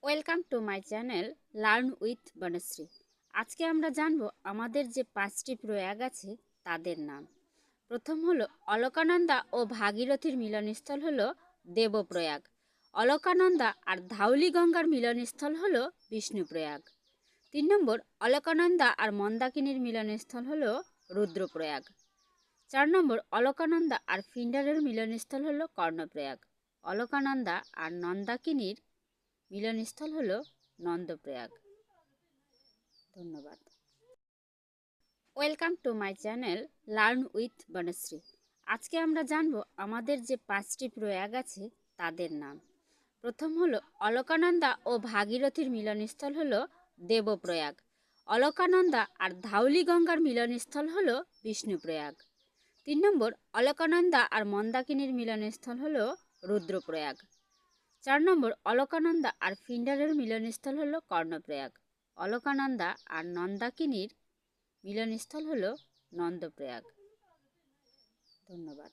Welcome to my channel learn with Banashree. আজকে আমরা জানব আমাদের যে 5টি প্রয়াগ আছে তাদের নাম। প্রথম হলো অলকানন্দা ও ভাগীরথীর মিলনস্থল হলো দেবপ্রয়াগ। অলকানন্দা আর ধাউলি গঙ্গার মিলনস্থল হলো বিষ্ণুপ্রয়াগ। 3 নম্বর অলকানন্দা আর মন্দাকিনীর মিলনস্থল হলো রুদ্রপ্রয়াগ। 4 নম্বর অলকানন্দা আর ফিন্ডারের মিলনস্থল হলো কর্ণপ্রয়াগ। অলকানন্দা আর নন্দাকিনীর মিলনস্থল হলো নন্দপ্রয়াগ। ধন্যবাদ। Welcome to my channel learn with Banashree. আজকে আমরা জানব আমাদের যে 5টি প্রয়াগ আছে তাদের নাম। প্রথম হলো অলকানন্দা ও ভাগীরথীর মিলনস্থল হলো দেবপ্রয়াগ। অলকানন্দা আর ধাউলি গঙ্গার মিলনস্থল হলো বিষ্ণুপ্রয়াগ। 3 নম্বর অলকানন্দা আর মন্দাকিনীর মিলনস্থল হলো রুদ্রপ্রয়াগ। 4 নম্বর অলকানন্দা আর ফিন্ডারের মিলনস্থল হলো কর্ণপ্রয়াগ। অলকানন্দা আর নন্দাকিনীর মিলনস্থল হলো নন্দপ্রয়াগ। ধন্যবাদ।